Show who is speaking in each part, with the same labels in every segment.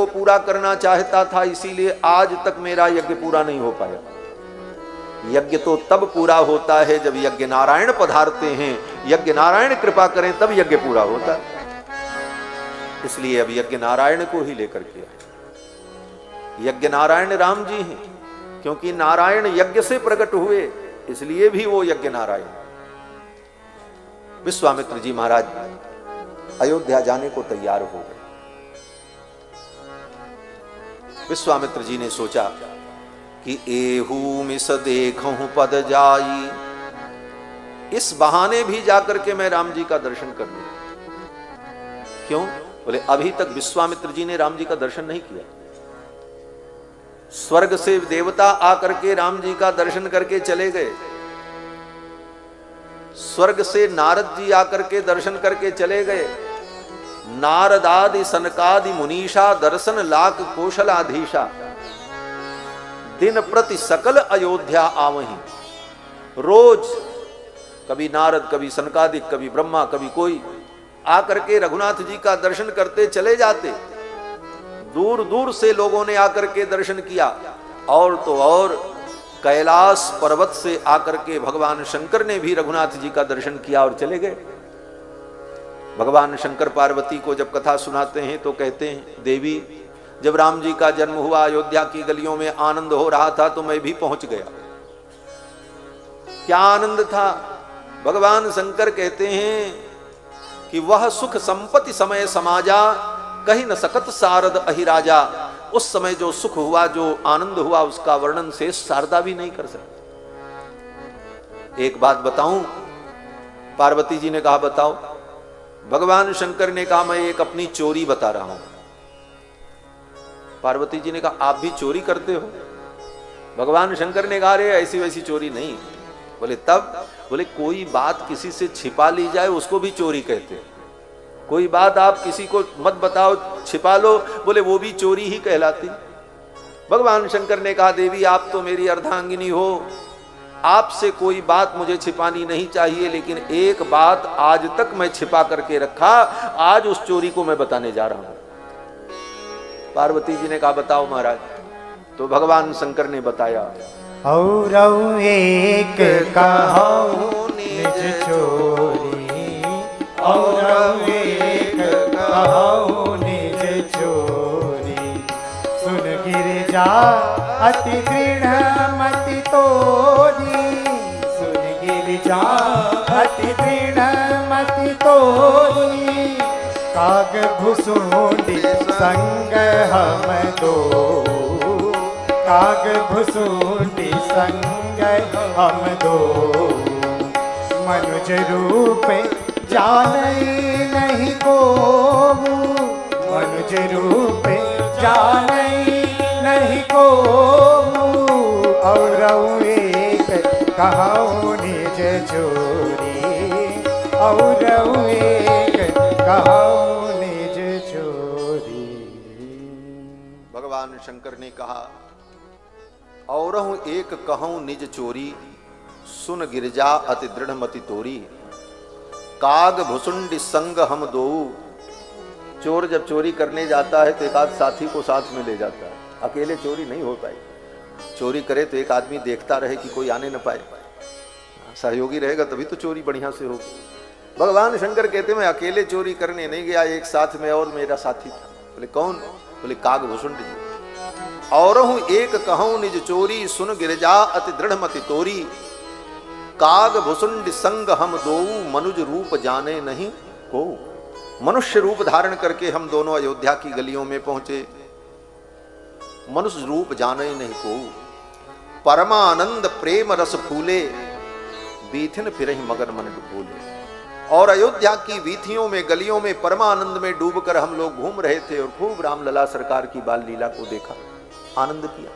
Speaker 1: को पूरा करना चाहता था, इसीलिए आज तक मेरा यज्ञ पूरा नहीं हो पाया। यज्ञ तो तब पूरा होता है जब यज्ञ नारायण पधारते हैं, यज्ञ नारायण कृपा करें तब यज्ञ पूरा होता है। इसलिए अब यज्ञ नारायण को ही लेकर के आए। यज्ञ नारायण राम जी हैं, क्योंकि नारायण यज्ञ से प्रकट हुए, इसलिए भी वो यज्ञ नारायण। विश्वामित्र जी महाराज अयोध्या जाने को तैयार हो गए। विश्वामित्र जी ने सोचा कि एहू मिस देखूं पद जाई, इस बहाने भी जाकर के मैं राम जी का दर्शन कर लूं। क्यों? बोले अभी तक विश्वामित्र जी ने राम जी का दर्शन नहीं किया। स्वर्ग से देवता आकर के राम जी का दर्शन करके चले गए, स्वर्ग से नारद जी आकर के दर्शन करके चले गए। नारदादि सनकादि मुनीषा दर्शन लाख कौशलाधीशा, दिन प्रति सकल अयोध्या आवहीं। रोज कभी नारद, कभी सनकादिक, कभी ब्रह्मा, कभी कोई आकर के रघुनाथ जी का दर्शन करते चले जाते। दूर दूर से लोगों ने आकर के दर्शन किया, और तो और कैलाश पर्वत से आकर के भगवान शंकर ने भी रघुनाथ जी का दर्शन किया और चले गए। भगवान शंकर पार्वती को जब कथा सुनाते हैं तो कहते हैं, देवी जब राम जी का जन्म हुआ, अयोध्या की गलियों में आनंद हो रहा था तो मैं भी पहुंच गया। क्या आनंद था? भगवान शंकर कहते हैं कि वह सुख संपत्ति समय समाजा, कहीं न सकत सारद अहिराजा। उस समय जो सुख हुआ, जो आनंद हुआ, उसका वर्णन से शारदा भी नहीं कर सकती। एक बात बताऊं, पार्वती जी ने कहा बताओ। भगवान शंकर ने कहा मैं एक अपनी चोरी बता रहा हूं। पार्वती जी ने कहा आप भी चोरी करते हो? भगवान शंकर ने कहा अरे ऐसी वैसी चोरी नहीं। बोले तब? बोले कोई बात किसी से छिपा ली जाए उसको भी चोरी कहते हैं। कोई बात आप किसी को मत बताओ, छिपा लो, बोले वो भी चोरी ही कहलाती। भगवान शंकर ने कहा देवी आप तो मेरी अर्धांगिनी हो, आपसे कोई बात मुझे छिपानी नहीं चाहिए, लेकिन एक बात आज तक मैं छिपा करके रखा, आज उस चोरी को मैं बताने जा रहा हूं। पार्वती जी ने कहा बताओ महाराज। तो भगवान शंकर ने बताया,
Speaker 2: और एक कहो निज चोरी, और एक कहो निज चोरी, सुन गिरजा अति दृढ़ मति तोरी, सुन गिरजा अति दृढ़ मति तोरी, काग भुसुंडी संग हम दो, काग भुसुंडी संग हम दो, मनुज रूप जाने नहीं को, मनुज रूप जाने नहीं को, और एक कहो निज चोरी, और एक कहो निज चोरी।
Speaker 1: भगवान शंकर ने कहा और एक कहूं निज चोरी, सुन गिरजा अति दृढ़ मति तोरी, काग भुसुंडी संग हम दो। चोर जब चोरी करने जाता है तो एक आध साथी को साथ में ले जाता है, अकेले चोरी नहीं हो पाई। चोरी करे तो एक आदमी देखता रहे कि कोई आने न पाए, सहयोगी रहेगा तभी तो चोरी बढ़िया से होगी। भगवान शंकर कहते मैं अकेले चोरी करने नहीं गया, एक साथ में और मेरा साथी था। बोले कौन? बोले काग भुसुंडी जी। और एक कहूं निज चोरी, सुन गिरजा अति दृढ़ मति तोरी, काग भुसुंडी संग हम दो, मनुज रूप जाने नहीं को। मनुष्य रूप धारण करके हम दोनों अयोध्या की गलियों में पहुंचे, मनुष्य रूप जाने नहीं को। परमानंद प्रेम रस फूले, बीथिन फिरहि मगन मन डुबोले। और अयोध्या की वीथियों में, गलियों में परमानंद में डूबकर हम लोग घूम रहे थे और खूब रामलला सरकार की बाल लीला को देखा, आनंद किया।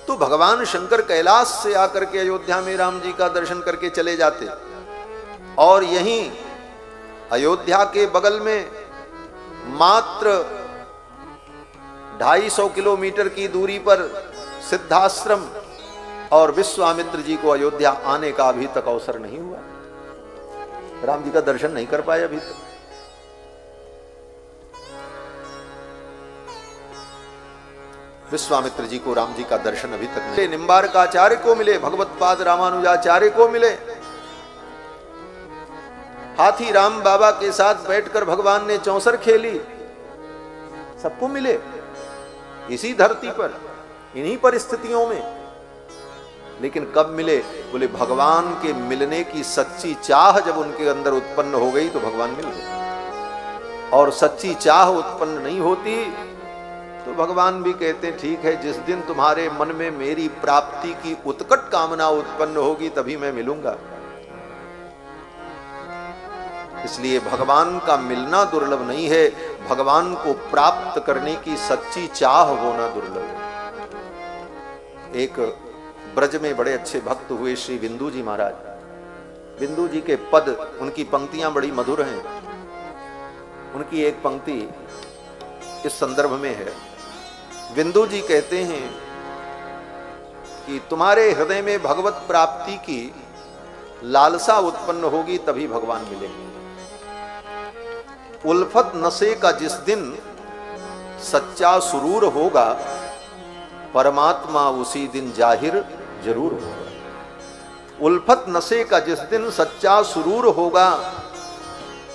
Speaker 1: तो भगवान शंकर कैलाश से आकर के अयोध्या में राम जी का दर्शन करके चले जाते, और यहीं अयोध्या के बगल में मात्र 250 किलोमीटर की दूरी पर सिद्धाश्रम, और विश्वामित्र जी को अयोध्या आने का अभी तक अवसर नहीं हुआ, राम जी का दर्शन नहीं कर पाए अभी तक। विश्वामित्र जी को राम जी का दर्शन अभी तक मिले, निम्बारकाचार्य को मिले, भगवत पाद रामानुजाचार्य को मिले। हाथी राम बाबा के साथ बैठकर भगवान ने चौसर खेली, सबको मिले इसी धरती पर, इन्हीं परिस्थितियों में। लेकिन कब मिले? बोले भगवान के मिलने की सच्ची चाह जब उनके अंदर उत्पन्न हो गई तो भगवान मिल गए। और सच्ची चाह उत्पन्न नहीं होती तो भगवान भी कहते ठीक है, जिस दिन तुम्हारे मन में मेरी प्राप्ति की उत्कट कामना उत्पन्न होगी तभी मैं मिलूंगा। इसलिए भगवान का मिलना दुर्लभ नहीं है, भगवान को प्राप्त करने की सच्ची चाह होना दुर्लभ है। एक ब्रज में बड़े अच्छे भक्त हुए श्री बिंदु जी महाराज। बिंदु जी के पद, उनकी पंक्तियां बड़ी मधुर हैं। उनकी एक पंक्ति इस संदर्भ में है। बिंदु जी कहते हैं कि तुम्हारे हृदय में भगवत प्राप्ति की लालसा उत्पन्न होगी तभी भगवान मिलेंगे। उल्फत नशे का जिस दिन सच्चा सुरूर होगा, परमात्मा उसी दिन जाहिर जरूर होगा। उल्फत नशे का जिस दिन सच्चा सुरूर होगा,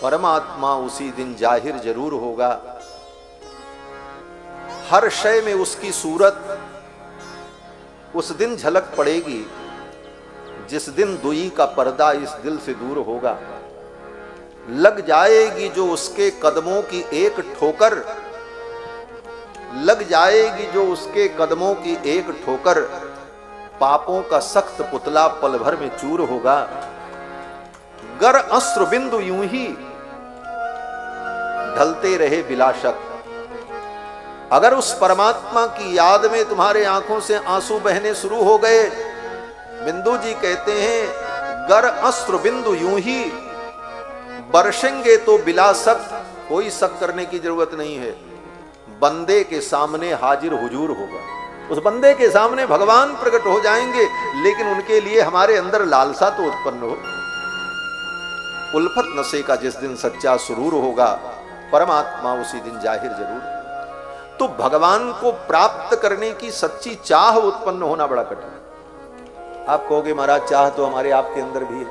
Speaker 1: परमात्मा उसी दिन जाहिर जरूर होगा। हर शय में उसकी सूरत उस दिन झलक पड़ेगी जिस दिन दुई का पर्दा इस दिल से दूर होगा। लग जाएगी जो उसके कदमों की एक ठोकर, लग जाएगी जो उसके कदमों की एक ठोकर, पापों का सख्त पुतला पल भर में चूर होगा। गर अस्त्र बिंदु यूं ही ढलते रहे बिला शक। अगर उस परमात्मा की याद में तुम्हारे आंखों से आंसू बहने शुरू हो गए, बिंदु जी कहते हैं गर अस्त्र बिंदु यूं ही बरसेंगे तो बिला शक, कोई शक करने की जरूरत नहीं है। बंदे के सामने हाजिर हुजूर होगा, उस बंदे के सामने भगवान प्रकट हो जाएंगे, लेकिन उनके लिए हमारे अंदर लालसा तो उत्पन्न हो। उल्फत नशे का जिस दिन सच्चा सुरूर होगा, परमात्मा उसी दिन जाहिर जरूर। तो भगवान को प्राप्त करने की सच्ची चाह उत्पन्न होना बड़ा कठिन है। आप कहोगे महाराज चाह तो हमारे आपके अंदर भी है।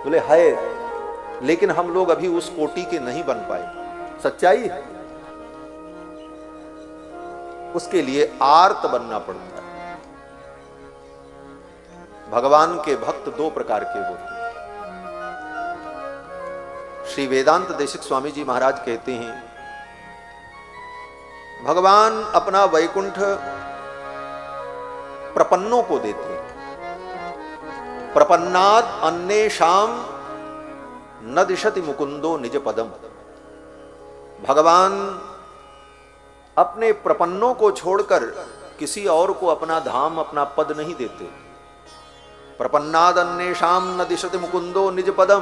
Speaker 1: बोले है, लेकिन हम लोग अभी उस कोटि के नहीं बन पाए। सच्चाई है, उसके लिए आर्त बनना पड़ता है। भगवान के भक्त दो प्रकार के होते हैं। श्री वेदांत देशिक स्वामी जी महाराज कहते हैं भगवान अपना वैकुंठ प्रपन्नों को देते हैं। प्रपन्नाद अन्येषाम न दिशति मुकुंदो निज पदम। भगवान अपने प्रपन्नों को छोड़कर किसी और को अपना धाम, अपना पद नहीं देते। प्रपन्नाद अन्येषाम न दिशति मुकुंदो निज पदम।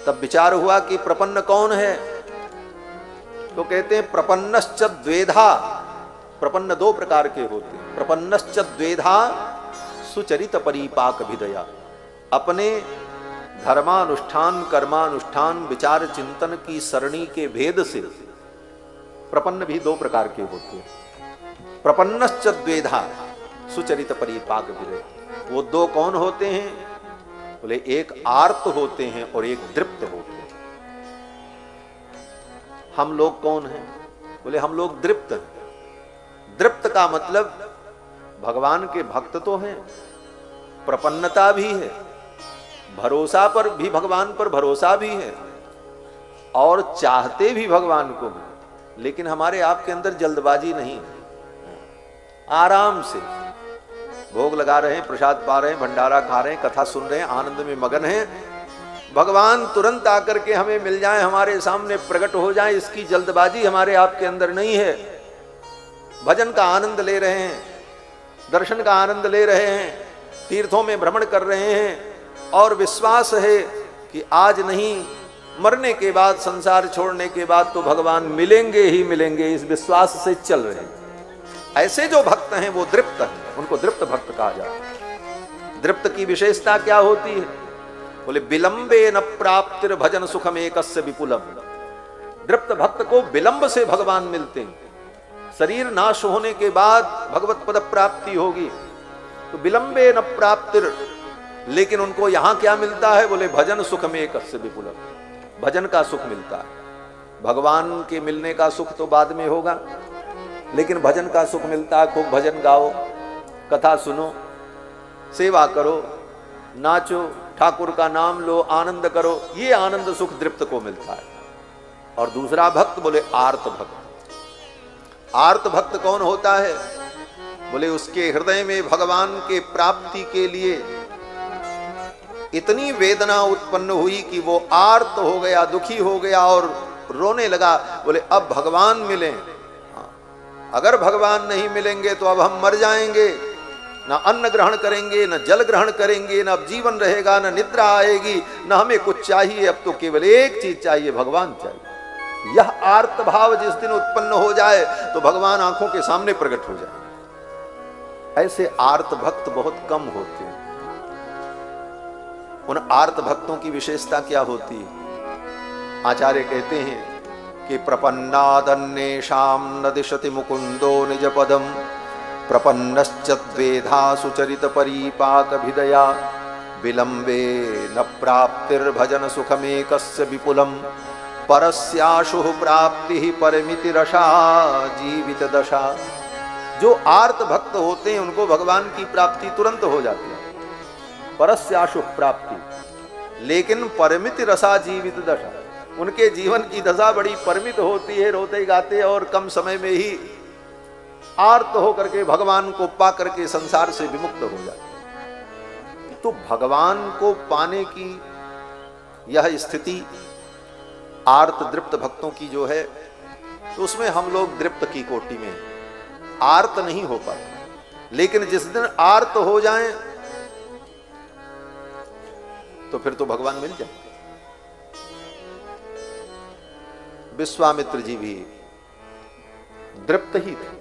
Speaker 1: तब विचार हुआ कि प्रपन्न कौन है? तो कहते हैं प्रपन्नश्च द्वेधा। प्रपन्न दो प्रकार के होते हैं। प्रपन्नश्च द्वेधा सुचरित परिपाक विदया। अपने धर्मानुष्ठान, कर्मानुष्ठान, विचार चिंतन की सरणी के भेद से प्रपन्न भी दो प्रकार के होते हैं। प्रपन्नश्च द्वेधा सुचरित परिपाक विदया। वो दो कौन होते हैं? बोले एक आर्त होते हैं और एक दृप्त होते हैं। हम लोग कौन हैं? बोले हम लोग दृप्त हैं। दृप्त का मतलब भगवान के भक्त तो हैं, प्रपन्नता भी है, भरोसा पर भी, भगवान पर भरोसा भी है और चाहते भी भगवान को भी। लेकिन हमारे आपके अंदर जल्दबाजी नहीं है। आराम से भोग लगा रहे हैं, प्रसाद पा रहे हैं, भंडारा खा रहे हैं, कथा सुन रहे हैं, आनंद में मगन हैं। भगवान तुरंत आकर के हमें मिल जाए, हमारे सामने प्रकट हो जाए, इसकी जल्दबाजी हमारे आपके अंदर नहीं है। भजन का आनंद ले रहे हैं, दर्शन का आनंद ले रहे हैं, तीर्थों में भ्रमण कर रहे हैं और विश्वास है कि आज नहीं, मरने के बाद, संसार छोड़ने के बाद तो भगवान मिलेंगे ही मिलेंगे। इस विश्वास से चल रहे हैं। ऐसे जो भक्त हैं वो दृप्त हैं, उनको दृप्त भक्त कहा जाता है। दृप्त की विशेषता क्या होती है? बोले विलंबे न प्राप्तिर भजन सुखम एकस्य विपुलम। दृप्त भक्त को विलंब से भगवान मिलते हैं, शरीर नाश होने के बाद भगवत पद प्राप्ति होगी, तो विलंबे न प्राप्तिर, लेकिन उनको यहां क्या मिलता है? बोले भजन सुख में कस्य विपुलम, भजन का सुख मिलता है। भगवान के मिलने का सुख तो बाद में होगा, लेकिन भजन का सुख मिलता है। खूब भजन गाओ, कथा सुनो, सेवा करो, नाचो, ठाकुर का नाम लो, आनंद करो, ये आनंद सुख दृप्त को मिलता है। और दूसरा भक्त बोले आर्त भक्त। आर्त भक्त कौन होता है? बोले उसके हृदय में भगवान के प्राप्ति के लिए इतनी वेदना उत्पन्न हुई कि वो आर्त हो गया, दुखी हो गया और रोने लगा। बोले अब भगवान मिले, अगर भगवान नहीं मिलेंगे तो अब हम मर जाएंगे, ना अन्न ग्रहण करेंगे, न जल ग्रहण करेंगे, न अब जीवन रहेगा, न निद्रा आएगी, न हमें कुछ चाहिए, अब तो केवल एक चीज चाहिए, भगवान चाहिए। यह आर्त भाव जिस दिन उत्पन्न हो जाए तो भगवान आंखों के सामने प्रकट हो जाए। ऐसे आर्त भक्त बहुत कम होते हैं। उन आर्त भक्तों की विशेषता क्या होती है? आचार्य कहते हैं कि प्रपन्नादन्नेषां न दिशति मुकुंदो निज पदम, प्रपन्नश्चद्वेधा सुचरित परिपाकभिदया, विलंबे न प्राप्तिर्भजन सुखमेकस्य विपुलम, परस्याशु प्राप्ति परमिति रसा जीवित दशा। जो आर्त भक्त होते हैं उनको भगवान की प्राप्ति तुरंत हो जाती है, परस्याशु प्राप्ति, लेकिन परमिति रसा जीवित दशा, उनके जीवन की दशा बड़ी परमित होती है, रोते गाते और कम समय में ही आर्त होकर के भगवान को पा करके संसार से विमुक्त हो जाते। तो भगवान को पाने की यह स्थिति आर्त दृप्त भक्तों की जो है, तो उसमें हम लोग दृप्त की कोटि में, आर्त नहीं हो पाते। लेकिन जिस दिन आर्त हो जाएं तो फिर तो भगवान मिल जाए। विश्वामित्र जी भी दृप्त ही थे,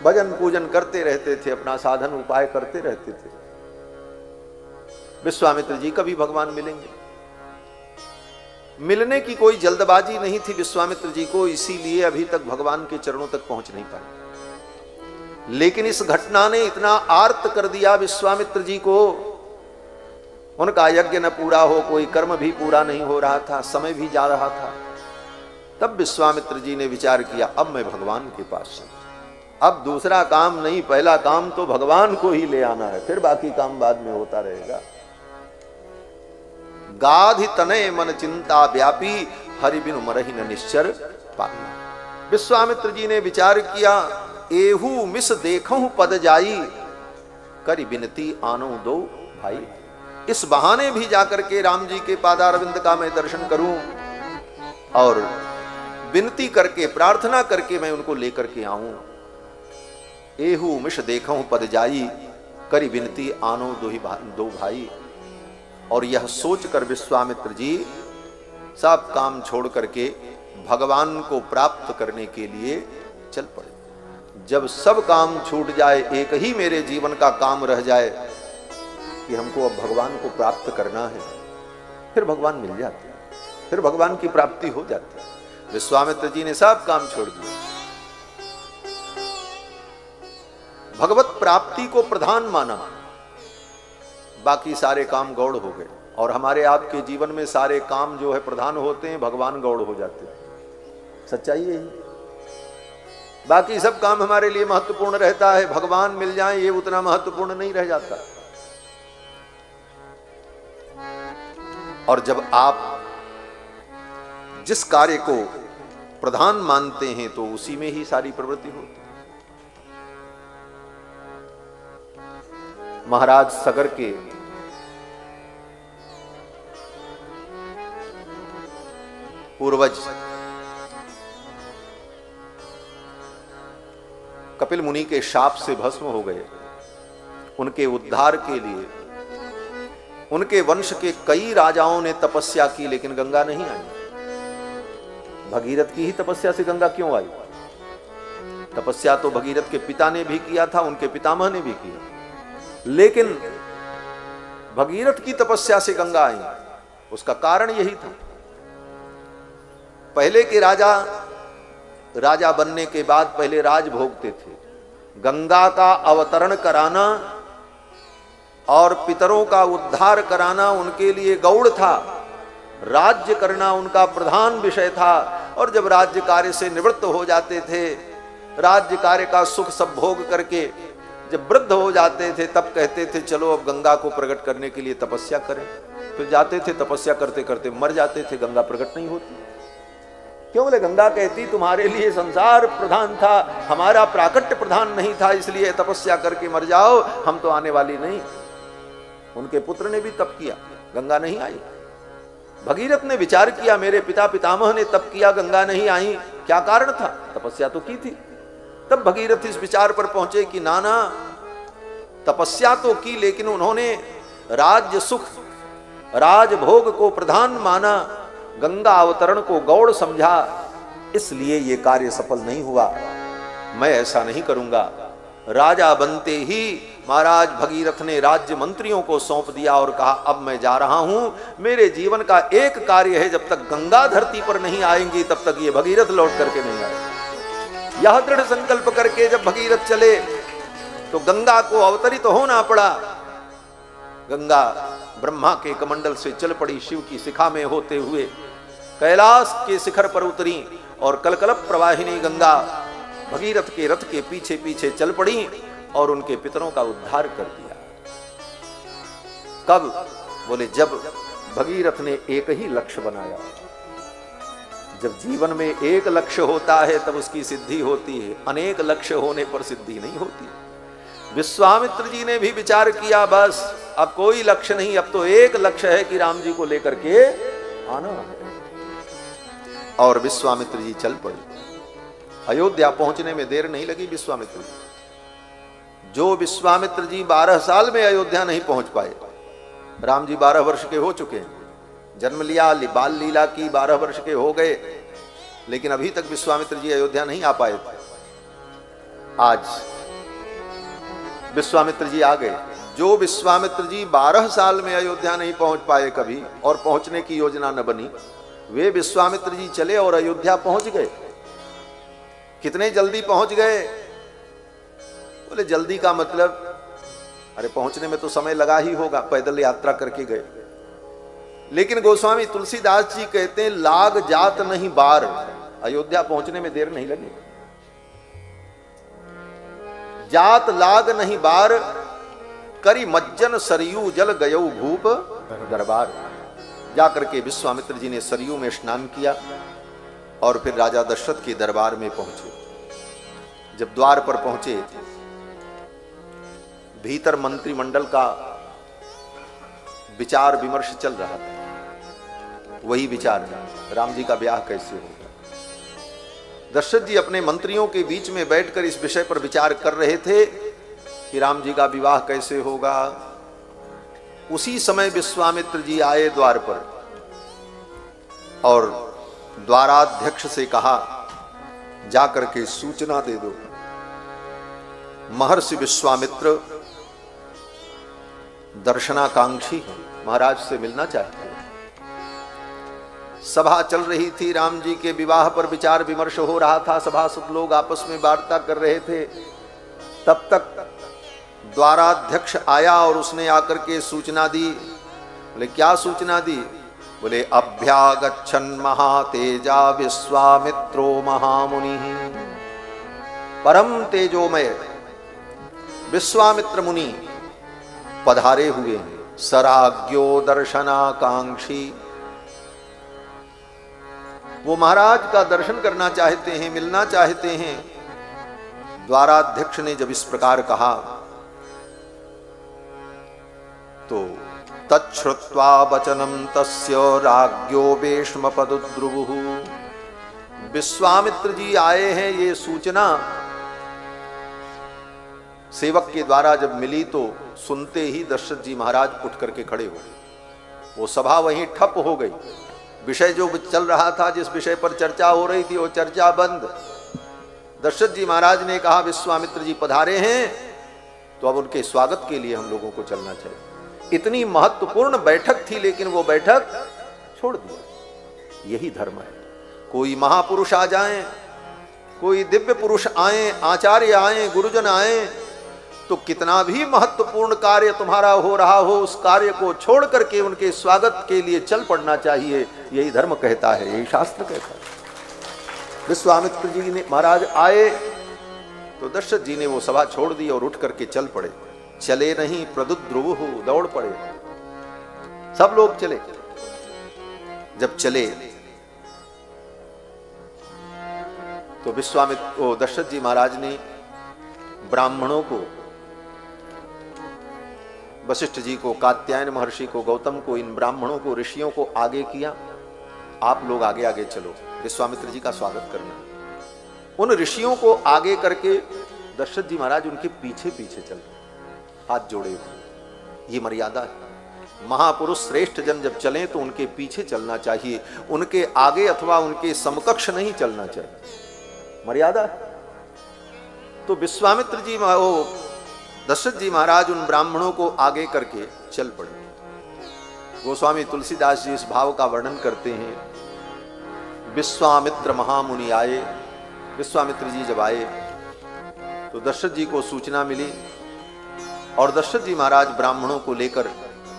Speaker 1: भजन पूजन करते रहते थे, अपना साधन उपाय करते रहते थे। विश्वामित्र जी कभी भगवान मिलेंगे, मिलने की कोई जल्दबाजी नहीं थी विश्वामित्र जी को, इसीलिए अभी तक भगवान के चरणों तक पहुंच नहीं पाए। लेकिन इस घटना ने इतना आर्त कर दिया विश्वामित्र जी को, उनका यज्ञ न पूरा हो, कोई कर्म भी पूरा नहीं हो रहा था, समय भी जा रहा था। तब विश्वामित्र जी ने विचार किया, अब मैं भगवान के पास हूं, अब दूसरा काम नहीं, पहला काम तो भगवान को ही ले आना है, फिर बाकी काम बाद में होता रहेगा। गाधि तनय मन चिंता व्यापी, हरि बिनु मरहि न निश्चर पाना। विश्वामित्र जी ने विचार किया, एहू मिस देखूं पद जाई, करि बिनती आनो दो भाई। इस बहाने भी जाकर के राम जी के पादारविंद का मैं दर्शन करूं और विनती करके, प्रार्थना करके मैं उनको लेकर के आऊं। एहू मिश देखूं पद जाई, करि विनती आनो दो भाई। और यह सोचकर विश्वामित्र जी सब काम छोड़ करके भगवान को प्राप्त करने के लिए चल पड़े। जब सब काम छूट जाए, एक ही मेरे जीवन का काम रह जाए कि हमको अब भगवान को प्राप्त करना है, फिर भगवान मिल जाते हैं, फिर भगवान की प्राप्ति हो जाती है। विश्वामित्र जी ने सब काम छोड़ दिया, भगवत प्राप्ति को प्रधान माना, बाकी सारे काम गौड़ हो गए। और हमारे आपके जीवन में सारे काम जो है प्रधान होते हैं, भगवान गौड़ हो जाते हैं। सच्चाई यही, बाकी सब काम हमारे लिए महत्वपूर्ण रहता है, भगवान मिल जाए ये उतना महत्वपूर्ण नहीं रह जाता। और जब आप जिस कार्य को प्रधान मानते हैं तो उसी में ही सारी प्रवृत्ति होती है। महाराज सगर के पूर्वज कपिल मुनि के शाप से भस्म हो गए। उनके उद्धार के लिए उनके वंश के कई राजाओं ने तपस्या की, लेकिन गंगा नहीं आई। भगीरथ की ही तपस्या से गंगा क्यों आई? तपस्या तो भगीरथ के पिता ने भी किया था, उनके पितामह ने भी किया, लेकिन भगीरथ की तपस्या से गंगा आई। उसका कारण यही था, पहले के राजा राजा बनने के बाद पहले राज भोगते थे। गंगा का अवतरण कराना और पितरों का उद्धार कराना उनके लिए गौड़ था, राज्य करना उनका प्रधान विषय था। और जब राज्य कार्य से निवृत्त हो जाते थे, राज्य कार्य का सुख सब भोग करके जब वृद्ध हो जाते थे, तब कहते थे चलो अब गंगा को प्रकट करने के लिए तपस्या करें। फिर जाते थे, तपस्या करते करते मर जाते थे, गंगा प्रकट नहीं होती। क्यों? बोले गंगा कहती तुम्हारे लिए संसार प्रधान था, हमारा प्राकट्य प्रधान नहीं था, इसलिए तपस्या करके मर जाओ, हम तो आने वाली नहीं। उनके पुत्र ने भी तप किया, गंगा नहीं आई। भगीरथ ने विचार किया, मेरे पिता पितामह ने तप किया, गंगा नहीं आई, क्या कारण था? तपस्या तो की थी। तब भगीरथ इस विचार पर पहुंचे कि नाना, तपस्या तो की लेकिन उन्होंने राज्य सुख राजभोग को प्रधान माना, गंगा अवतरण को गौड़ समझा, इसलिए ये कार्य सफल नहीं हुआ। मैं ऐसा नहीं करूंगा। राजा बनते ही महाराज भगीरथ ने राज्य मंत्रियों को सौंप दिया और कहा अब मैं जा रहा हूं, मेरे जीवन का एक कार्य है, जब तक गंगा धरती पर नहीं आएंगी तब तक ये भगीरथ लौट करके नहीं आएंगे। यह दृढ़ संकल्प करके जब भगीरथ चले तो गंगा को अवतरित होना पड़ा। गंगा ब्रह्मा के कमंडल से चल पड़ी, शिव की शिखा में होते हुए कैलाश के शिखर पर उतरी और कलकलप प्रवाहिनी गंगा भगीरथ के रथ के पीछे पीछे चल पड़ी और उनके पितरों का उद्धार कर दिया। कब? बोले जब भगीरथ ने एक ही लक्ष्य बनाया। जब जीवन में एक लक्ष्य होता है तब उसकी सिद्धि होती है, अनेक लक्ष्य होने पर सिद्धि नहीं होती। विश्वामित्र जी ने भी विचार किया, बस अब कोई लक्ष्य नहीं, अब तो एक लक्ष्य है कि राम जी को लेकर के आना है। और विश्वामित्र जी चल पड़े। अयोध्या पहुंचने में देर नहीं लगी विश्वामित्र जी। जो विश्वामित्र जी 12 साल में अयोध्या नहीं पहुंच पाए, राम जी 12 वर्ष के हो चुके हैं, जन्म लिया, बाल लीला की, 12 वर्ष के हो गए, लेकिन अभी तक विश्वामित्र जी अयोध्या नहीं आ पाए थे। आज विश्वामित्र जी आ गए। जो विश्वामित्र जी 12 साल में अयोध्या नहीं पहुंच पाए कभी, और पहुंचने की योजना न बनी, वे विश्वामित्र जी चले और अयोध्या पहुंच गए। कितने जल्दी पहुंच गए? बोले जल्दी का मतलब, अरे पहुंचने में तो समय लगा ही होगा, पैदल यात्रा करके गए। लेकिन गोस्वामी तुलसीदास जी कहते हैं लाग जात नहीं बार, अयोध्या पहुंचने में देर नहीं लगी। जात लाग नहीं बार, करी मज्जन सरयू जल गयौ भूप दरबार। जाकर के विश्वामित्र जी ने सरयू में स्नान किया और फिर राजा दशरथ के दरबार में पहुंचे। जब द्वार पर पहुंचे, भीतर मंत्रिमंडल का विचार विमर्श चल रहा था। वही विचार, राम जी का ब्याह कैसे होगा। दशरथ जी अपने मंत्रियों के बीच में बैठकर इस विषय पर विचार कर रहे थे कि राम जी का विवाह कैसे होगा। उसी समय विश्वामित्र जी आए द्वार पर और द्वाराध्यक्ष से कहा जाकर के सूचना दे दो, महर्षि विश्वामित्र दर्शनाकांक्षी है, महाराज से मिलना चाहते हैं। सभा चल रही थी, राम जी के विवाह पर विचार विमर्श हो रहा था, सभासद लोग आपस में वार्ता कर रहे थे। तब तक द्वाराध्यक्ष आया और उसने आकर के सूचना दी। बोले क्या सूचना दी? बोले अभ्यागच्छन् महातेजा विश्वामित्रो महामुनि, परम तेजोमय विश्वामित्र मुनि पधारे हुए हैं, सराज्ञो दर्शनाकांक्षी। वो महाराज का दर्शन करना चाहते हैं, मिलना चाहते हैं। द्वाराध्यक्ष ने जब इस प्रकार कहा तो तच्छ्रुत्वा वचनम तस्य राज्ञो वेश्मपदुद्रुवुः। विश्वामित्र जी आए हैं, ये सूचना सेवक के द्वारा जब मिली तो सुनते ही दशरथ जी महाराज उठ करके खड़े हो गए। वो सभा वहीं ठप हो गई। विषय जो चल रहा था, जिस विषय पर चर्चा हो रही थी, वो चर्चा बंद। दशरथ जी महाराज ने कहा विश्वामित्र जी पधारे हैं तो अब उनके स्वागत के लिए हम लोगों को चलना चाहिए। इतनी महत्वपूर्ण बैठक थी लेकिन वो बैठक छोड़ दी। यही धर्म है। कोई महापुरुष आ जाएं, कोई दिव्य पुरुष आए, आचार्य आए, गुरुजन आए, तो कितना भी महत्वपूर्ण कार्य तुम्हारा हो रहा हो, उस कार्य को छोड़ करके उनके स्वागत के लिए चल पड़ना चाहिए। यही धर्म कहता है, यही शास्त्र कहता है। विश्वामित्र जी ने महाराज आए तो दशरथ जी ने वो सभा छोड़ दी और उठ करके चल पड़े। चले नहीं प्रदुद्रुव हो, दौड़ पड़े, सब लोग चले। जब चले तो विश्वामित्र दशरथ जी महाराज ने ब्राह्मणों को, वशिष्ठ जी को, कात्यायन महर्षि को, गौतम को, इन ब्राह्मणों को, ऋषियों को आगे किया। आप लोग आगे आगे चलो, विश्वामित्र जी का स्वागत करना। उन ऋषियों को आगे करके दशरथ जी महाराज उनके पीछे पीछे चल रहे, हाथ जोड़े हुए। ये मर्यादा है। महापुरुष श्रेष्ठ जन जब चलें तो उनके पीछे चलना चाहिए, उनके आगे अथवा उनके समकक्ष नहीं चलना चाहिए, मर्यादा है। तो विश्वामित्र जी दशरथ जी महाराज उन ब्राह्मणों को आगे करके चल पड़े। गोस्वामी तुलसीदास जी इस भाव का वर्णन करते हैं। विश्वामित्र महामुनि आए, विश्वामित्र जी जब आए तो दशरथ जी को सूचना मिली और दशरथ जी महाराज ब्राह्मणों को लेकर,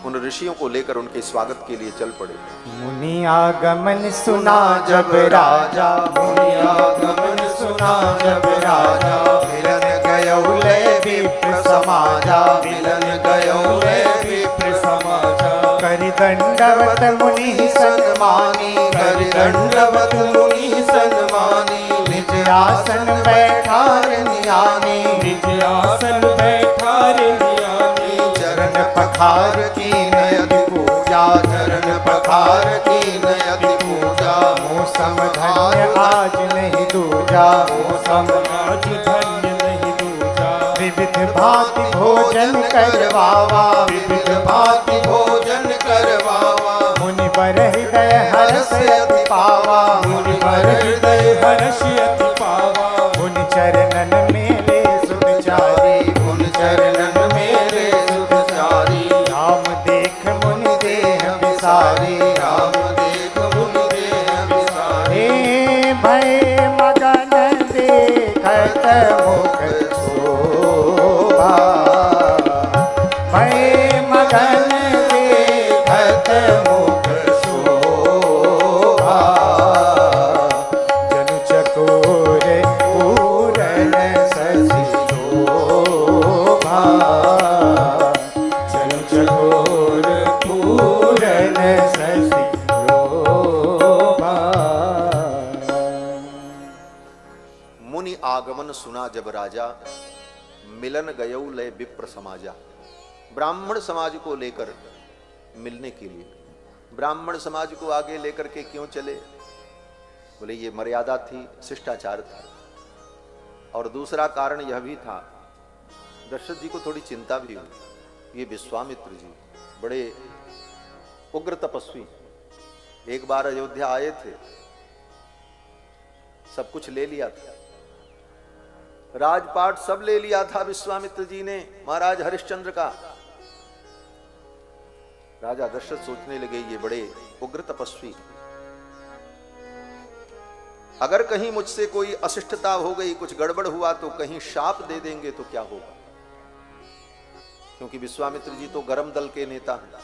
Speaker 1: उन ऋषियों को लेकर उनके स्वागत के लिए चल पड़े।
Speaker 2: मुनि आगमन सुना जब राजा, मुनि आगमन सुना जब राजा, मिलन गयो ले विप्र समाजा, मिलन गयो ले विप्र समाजा। करि दंडवत मुनि सन्मानी, करि दंडवत मुनि सन्मानी, निज आसन बैठार नियानी, निज आसन बैठार नियानी। चरण पखार की नयति पूजा, चरण पखार की नयति पूजा। मौसम धन्य आज नहीं दूजा, मौसम आज धन्य नहीं दूजा। विविध भांति भोजन करवावा, विविध भांति भोजन करवावा। मुनि बर हृदय हर्ष अति पावा, मुनि बर हृदय हर्ष अति पावा। मुनि चरणन मेरे सुखचारी, मुनि चरणन मेरे सुखचारी। राम देख मुनि देह विसारी, राम देख मुनि देह विसारी। भय मगन देखत मुख शोभा, भय मगन देखत मुख शोभा। जनु चकोर पूरन शशि शोभा, जनु चकोर पूरन शशि शोभा।
Speaker 1: मुनि आगमन सुना जब राजा, मिलन गयो लय विप्र समाजा। ब्राह्मण समाज को लेकर मिलने के लिए, ब्राह्मण समाज को आगे लेकर के क्यों चले? बोले ये मर्यादा थी, शिष्टाचार था। और दूसरा कारण यह भी था, दशरथ जी को थोड़ी चिंता भी हुई। ये विश्वामित्र जी बड़े उग्र तपस्वी, एक बार अयोध्या आए थे, सब कुछ ले लिया था, राजपाट सब ले लिया था विश्वामित्र जी ने, महाराज हरिश्चंद्र का। राजा दशरथ सोचने लगे ये बड़े उग्र तपस्वी, अगर कहीं मुझसे कोई अशिष्टता हो गई, कुछ गड़बड़ हुआ तो कहीं शाप दे देंगे तो क्या होगा? क्योंकि विश्वामित्र जी तो गरम दल के नेता हैं।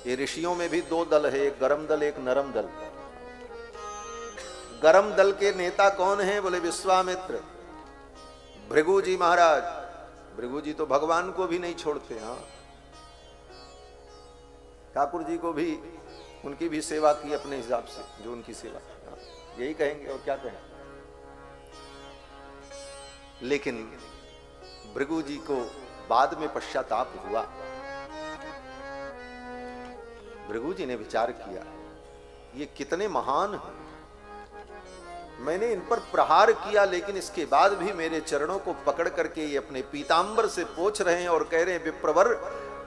Speaker 1: ये ऋषियों में भी दो दल है, एक गरम दल, एक नरम दल। गरम दल के नेता कौन है? बोले विश्वामित्र, भृगु जी महाराज। भृगु जी तो भगवान को भी नहीं छोड़ते। हाँ, ठाकुर जी को भी, उनकी भी सेवा की अपने हिसाब से, जो उनकी सेवा। हाँ, यही कहेंगे और क्या कहें। लेकिन भृगु जी को बाद में पश्चाताप हुआ। भृगु जी ने विचार किया, ये कितने महान हैं, मैंने इन पर प्रहार किया, लेकिन इसके बाद भी मेरे चरणों को पकड़ करके ये अपने पीतांबर से पोंछ रहे हैं और कह रहे हैं विप्रवर,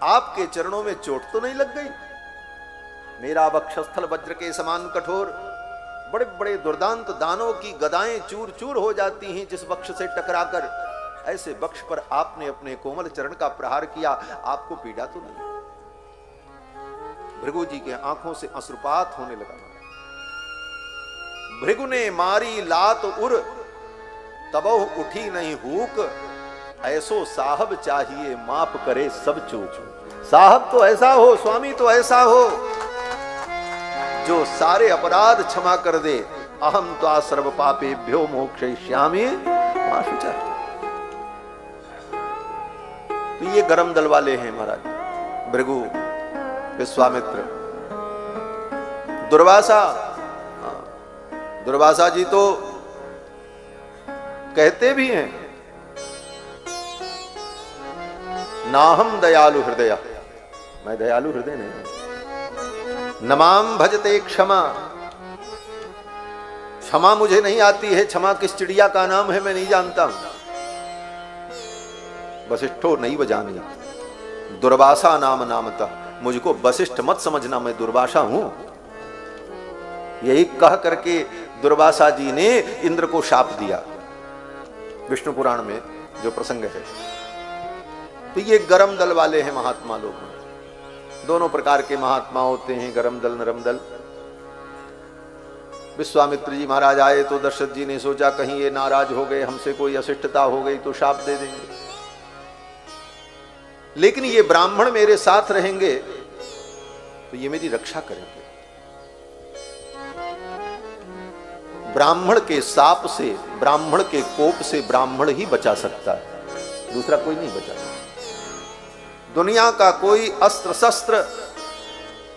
Speaker 1: आपके चरणों में चोट तो नहीं लग गई? मेरा वक्षस्थल वज्र के समान कठोर, बड़े बड़े दुर्दांत दानों की गदाएं चूर चूर हो जाती हैं जिस वक्ष से टकराकर। ऐसे वक्ष पर आपने अपने कोमल चरण का प्रहार किया, आपको पीड़ा तो नहीं? भृगु जी के आंखों से अश्रुपात होने लगा। भृगु ने मारी लात उर, तबहु उठी नहीं हूक, ऐसो साहब चाहिए माफ करे सब चूक। साहब तो ऐसा हो, स्वामी तो ऐसा हो जो सारे अपराध क्षमा कर दे। अहम त्वा सर्व पापेभ्यो मोक्षयिष्यामि मा शुचः। तो ये गरम दल वाले हैं महाराज, भृगु, विश्वामित्र, दुर्वासा। दुर्वासा जी तो कहते भी हैं नाहम दयालु हृदय, मैं दयालु हृदय नहीं। नमाम भजते क्षमा, क्षमा मुझे नहीं आती है। क्षमा किस चिड़िया का नाम है मैं नहीं जानता हूं। वशिष्ठो नहीं बजानी, दुर्वासा नाम नामता। मुझको वशिष्ठ मत समझना, मैं दुर्वासा हूं। यही कह करके दुर्वासा जी ने इंद्र को शाप दिया, विष्णु पुराण में जो प्रसंग है। तो ये गरम दल वाले हैं महात्मा लोग। दोनों प्रकार के महात्मा होते हैं, गरम दल नरम दल। विश्वामित्र जी महाराज आए तो दशरथ जी ने सोचा कहीं ये नाराज हो गए, हमसे कोई अशिष्टता हो गई तो शाप दे देंगे, लेकिन ये ब्राह्मण मेरे साथ रहेंगे तो ये मेरी रक्षा करेंगे। ब्राह्मण के शाप से, ब्राह्मण के कोप से ब्राह्मण ही बचा सकता है, दूसरा कोई नहीं बचा सकता। दुनिया का कोई अस्त्र शस्त्र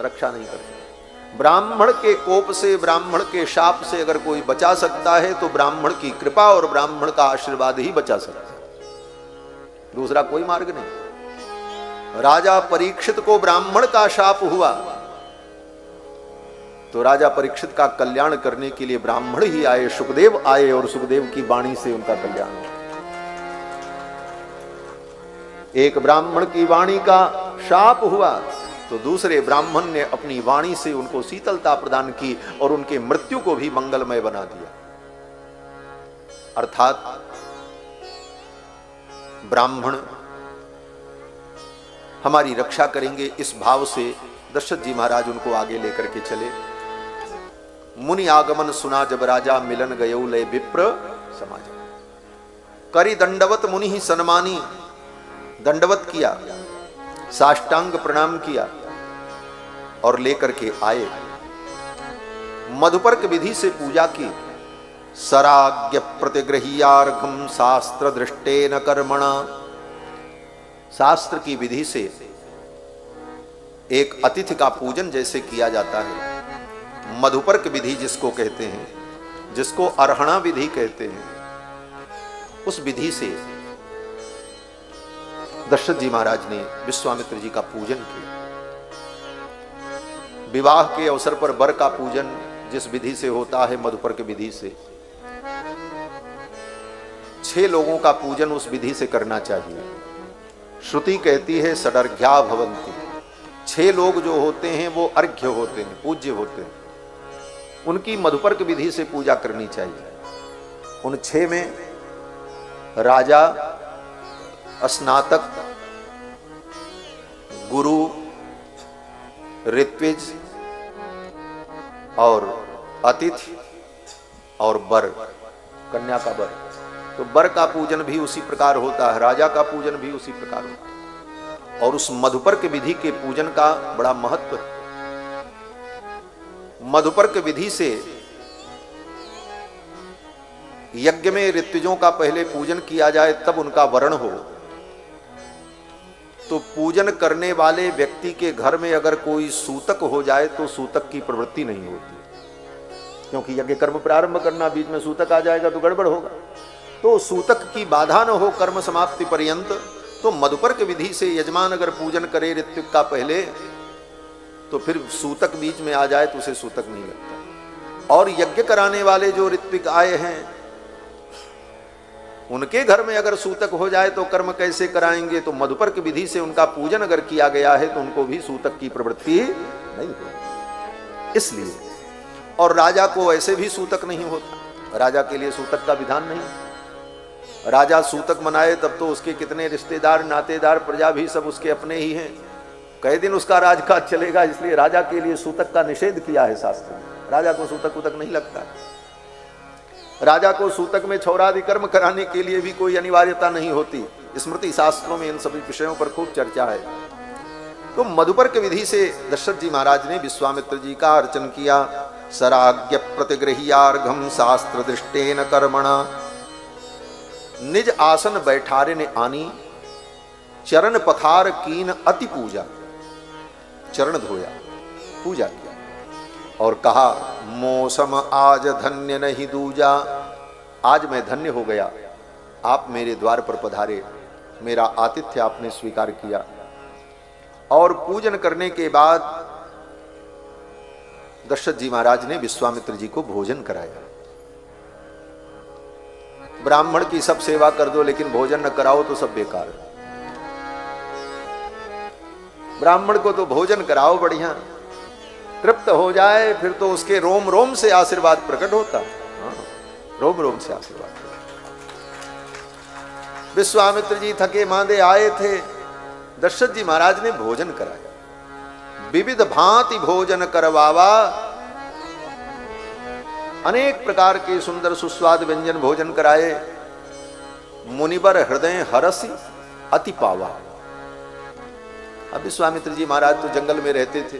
Speaker 1: रक्षा नहीं कर सकता। ब्राह्मण के कोप से, ब्राह्मण के शाप से अगर कोई बचा सकता है तो ब्राह्मण की कृपा और ब्राह्मण का आशीर्वाद ही बचा सकता है, दूसरा कोई मार्ग नहीं। राजा परीक्षित को ब्राह्मण का शाप हुआ तो राजा परीक्षित का कल्याण करने के लिए ब्राह्मण ही आए, सुखदेव आए और सुखदेव की वाणी से उनका कल्याण हुआ। एक ब्राह्मण की वाणी का शाप हुआ तो दूसरे ब्राह्मण ने अपनी वाणी से उनको शीतलता प्रदान की और उनके मृत्यु को भी मंगलमय बना दिया। अर्थात ब्राह्मण हमारी रक्षा करेंगे, इस भाव से दशरथ जी महाराज उनको आगे लेकर के चले। मुनि आगमन सुना जब राजा, मिलन गयो लय विप्र समाज। करी दंडवत मुनि ही सन्मानी, दंडवत किया, साष्टांग प्रणाम किया और लेकर के आए। मधुपर्क विधि से पूजा की। सराज्ञ प्रतिगृह्यार्घम शास्त्र दृष्टेन कर्मणा। शास्त्र की विधि से एक अतिथि का पूजन जैसे किया जाता है, मधुपर्क विधि जिसको कहते हैं, जिसको अर्हणा विधि कहते हैं, उस विधि से दशरथ जी महाराज ने विश्वामित्र जी का पूजन किया। विवाह के अवसर पर वर का पूजन जिस विधि से होता है, मधुपर्क विधि से, 6 लोगों का पूजन उस विधि से करना चाहिए। श्रुति कहती है षडर्घ्या भवन्ति, 6 लोग जो होते हैं वो अर्घ्य होते हैं, पूज्य होते हैं, उनकी मधुपर्क विधि से पूजा करनी चाहिए। उन 6 में राजा, स्नातक, गुरु, ऋत्विज और अतिथि और वर, कन्या का वर। तो वर का पूजन भी उसी प्रकार होता है, राजा का पूजन भी उसी प्रकार होता है। और उस मधुपर्क विधि के पूजन का बड़ा महत्व है। मधुपर्क विधि से यज्ञ में ऋत्विजों का पहले पूजन किया जाए, तब उनका वरण हो। तो पूजन करने वाले व्यक्ति के घर में अगर कोई सूतक हो जाए तो सूतक की प्रवृत्ति नहीं होती, क्योंकि यज्ञ कर्म प्रारंभ करना, बीच में सूतक आ जाएगा तो गड़बड़ होगा। तो सूतक की बाधा न हो कर्म समाप्ति पर्यंत, तो मधुपर्क विधि से यजमान अगर पूजन करे ऋत्विक का पहले, तो फिर सूतक बीच में आ जाए तो उसे सूतक नहीं लगता। और यज्ञ कराने वाले जो ऋत्विक आए हैं, उनके घर में अगर सूतक हो जाए तो कर्म कैसे कराएंगे? तो मधुपर्क विधि से उनका पूजन अगर किया गया है तो उनको भी सूतक की प्रवृत्ति नहीं होगी। इसलिए, और राजा को ऐसे भी सूतक नहीं होता, राजा के लिए सूतक का विधान नहीं। राजा सूतक मनाए तब तो उसके कितने रिश्तेदार, नातेदार, प्रजा भी सब उसके अपने ही हैं, कई दिन उसका राजकाज चलेगा। इसलिए राजा के लिए सूतक का निषेध किया है शास्त्र में, राजा को सूतक उतक नहीं लगता। राजा को सूतक में क्षौरादि कर्म कराने के लिए भी कोई अनिवार्यता नहीं होती। स्मृति शास्त्रों में इन सभी विषयों पर खूब चर्चा है। तो मधुपर्क विधि से दशरथ जी महाराज ने विश्वामित्र जी का अर्चन किया। सराज्ञ प्रतिगृह्यार्घम शास्त्र दृष्टेन कर्मणा, निज आसन बैठारे ने आनी, चरण पखार कीन अति पूजा। चरण धोया, पूजा किया और कहा मौसम आज धन्य नहीं दूजा, आज मैं धन्य हो गया, आप मेरे द्वार पर पधारे, मेरा आतिथ्य आपने स्वीकार किया। और पूजन करने के बाद दशरथ जी महाराज ने विश्वामित्र जी को भोजन कराया। ब्राह्मण की सब सेवा कर दो लेकिन भोजन न कराओ तो सब बेकार है। ब्राह्मण को तो भोजन कराओ बढ़िया, तृप्त हो जाए, फिर तो उसके रोम रोम से आशीर्वाद प्रकट होता। हाँ, रोम रोम से आशीर्वाद। विश्वामित्र जी थके मांदे आए थे, दशरथ जी महाराज ने भोजन कराया। विविध भांति भोजन करवावा, अनेक प्रकार के सुंदर सुस्वाद व्यंजन भोजन कराए। मुनिवर हृदय हरसी अति पावा। अब विश्वामित्र जी महाराज तो जंगल में रहते थे,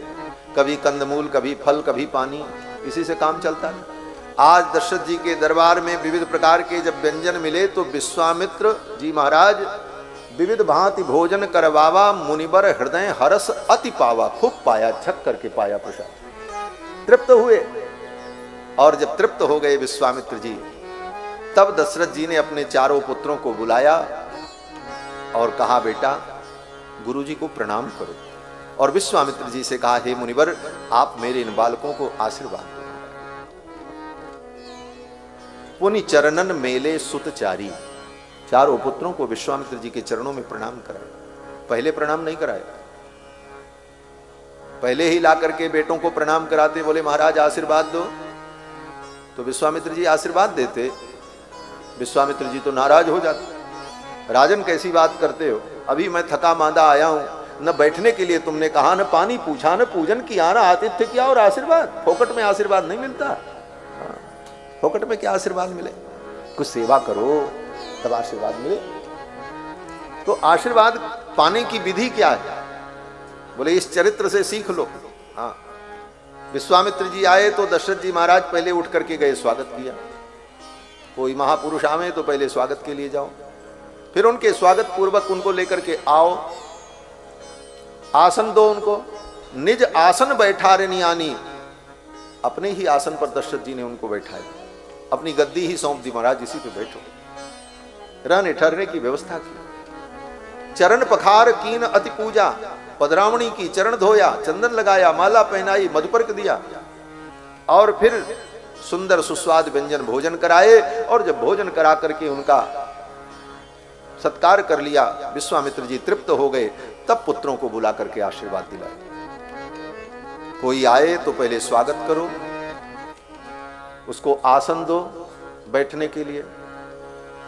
Speaker 1: कभी कंदमूल, कभी फल, कभी पानी, इसी से काम चलता था। आज दशरथ जी के दरबार में विविध प्रकार के जब व्यंजन मिले तो विश्वामित्र जी महाराज विविध भांति भोजन करवावा, मुनिवर हृदय हरस अति पावा। खूब पाया, छक करके पाया प्रसाद, तृप्त हुए। और जब तृप्त हो गए विश्वामित्र जी, तब दशरथ जी ने अपने चारों पुत्रों को बुलाया और कहा बेटा गुरु जी को प्रणाम करो। और विश्वामित्र जी से कहा हे मुनिवर, आप मेरे इन बालकों को आशीर्वाद दो। पुनि चरणन मेले सुतचारी, चारों पुत्रों को विश्वामित्र जी के चरणों में प्रणाम कराया। पहले प्रणाम नहीं कराया, पहले ही ला करके बेटों को प्रणाम कराते, बोले महाराज आशीर्वाद दो, तो विश्वामित्र जी आशीर्वाद देते। विश्वामित्र जी तो नाराज हो जाते, राजन कैसी बात करते हो, अभी मैं थका मांदा आया हूं, न बैठने के लिए तुमने कहा, न पानी पूछा, न पूजन किया, न आतिथ्य किया, और आशीर्वाद। फोकट में आशीर्वाद नहीं मिलता। फोकट में क्या आशीर्वाद मिले, कुछ सेवा करो तब आशीर्वाद मिले। तो आशीर्वाद पाने की विधि क्या है, बोले इस चरित्र से सीख लो। हाँ, विश्वामित्र जी आए तो दशरथ जी महाराज पहले उठ करके गए, स्वागत किया। कोई महापुरुष आवे तो पहले स्वागत के लिए जाओ, फिर उनके स्वागत पूर्वक उनको लेकर के आओ, आसन दो उनको। निज आसन बैठारे नहीं आनी, अपने ही आसन पर दशरथ जी ने उनको बैठाया, अपनी गद्दी ही सौंप दी, महाराज इसी पे बैठो। रहने ठहरने की व्यवस्था की। चरण पखार कीन अति पूजा, पदरावणी की, चरण धोया, चंदन लगाया, माला पहनाई, मधुपर्क दिया, और फिर सुंदर सुस्वाद व्यंजन भोजन कराए। और जब भोजन करा करके उनका सत्कार कर लिया, विश्वामित्र जी तृप्त हो गए, तब पुत्रों को बुला करके आशीर्वाद दिलाए। कोई आए तो पहले स्वागत करो, उसको आसन दो बैठने के लिए,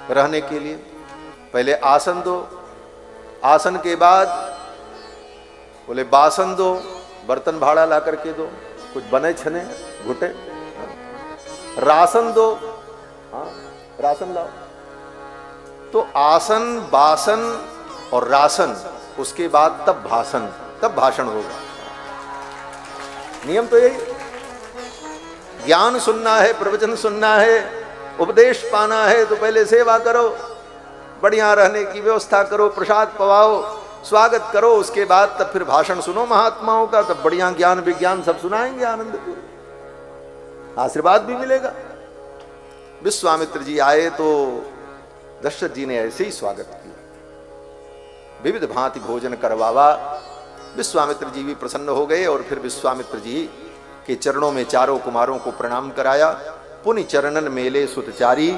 Speaker 1: रहने के लिए। पहले आसन दो, आसन के बाद बोले बासन दो, बर्तन भाड़ा ला करके दो, कुछ बने छने घुटे। राशन दो, हाँ राशन लाओ। तो आसन, बासन और राशन, उसके बाद तब भाषण, तब भाषण होगा। नियम तो यही। ज्ञान सुनना है, प्रवचन सुनना है, उपदेश पाना है तो पहले सेवा करो, बढ़िया रहने की व्यवस्था करो, प्रसाद पवाओ, स्वागत करो, उसके बाद तब फिर भाषण सुनो महात्माओं का, तब बढ़िया ज्ञान विज्ञान सब सुनाएंगे, आनंद, आशीर्वाद भी मिलेगा। विश्वामित्र जी आए तो दशरथ जी ने ऐसे ही स्वागत किया, विविध भांति भोजन करवावा। विश्वामित्र जी भी प्रसन्न हो गए और फिर विश्वामित्र जी के चरणों में चारों कुमारों को प्रणाम कराया। पुनि चरणन मेले सुतचारी,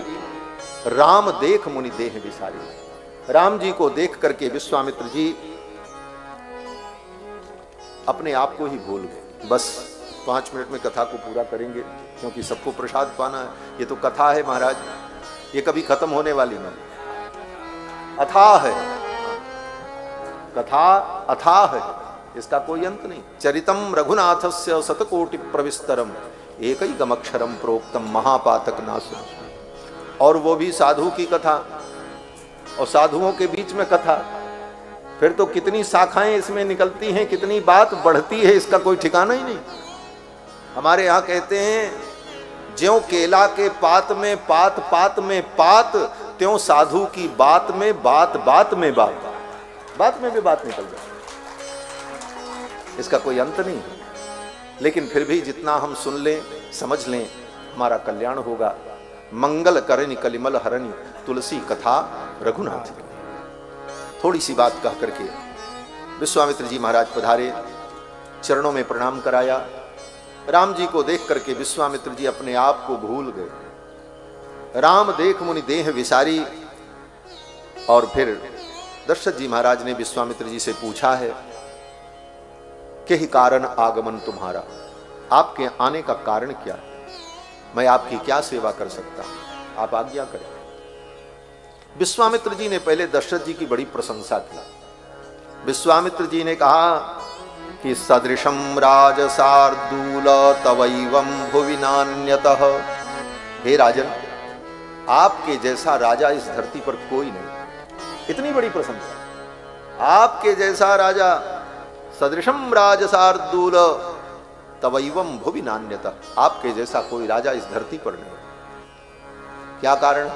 Speaker 1: राम देख मुनि देह विसारी। राम जी को देख करके विश्वामित्र जी अपने आप को ही भूल गए। बस 5 मिनट में कथा को पूरा करेंगे क्योंकि सबको प्रसाद पाना है। ये तो कथा है महाराज, ये कभी खत्म होने वाली नहीं, अथाह है कथा, अथाह है, इसका कोई अंत नहीं। चरितम रघुनाथस्य शतकोटि प्रविस्तरम एकैकमक्षरम प्रोक्तम महापातक नाशनम। और वो भी साधु की कथा, और साधुओं के बीच में कथा, फिर तो कितनी शाखाएं इसमें निकलती हैं, कितनी बात बढ़ती है, इसका कोई ठिकाना ही नहीं। हमारे यहाँ कहते हैं ज्यों केला के पात में पात, पात में पात, त्यों साधु की बात में बात, बात में बात, बात में भी बात निकल जाती, इसका कोई अंत नहीं है। लेकिन फिर भी जितना हम सुन लें, समझ लें, हमारा कल्याण होगा। मंगल करनि कलिमल हरनि, तुलसी कथा रघुनाथ की। थोड़ी सी बात कह करके विश्वामित्र जी महाराज पधारे, चरणों में प्रणाम कराया। राम जी को देख करके विश्वामित्र जी अपने आप को भूल गए। राम देख मुनि देह विसारी। और फिर दशरथ जी महाराज ने विश्वामित्र जी से पूछा है कि ही कारण आगमन तुम्हारा, आपके आने का कारण क्या है, मैं आपकी क्या सेवा कर सकता हूं, आप आज्ञा करें। विश्वामित्र जी ने पहले दशरथ जी की बड़ी प्रशंसा की। विश्वामित्र जी ने कहा कि सदृशम राजसार्दूल तवैवं भुवि नान्यतः, हे राजन, आपके जैसा राजा इस धरती पर कोई नहीं। इतनी बड़ी प्रशंसा, आपके जैसा राजा, सदृशम राजसार्दूल तवैवं भुवि नान्यतः, आपके जैसा कोई राजा इस धरती पर नहीं। क्या कारण?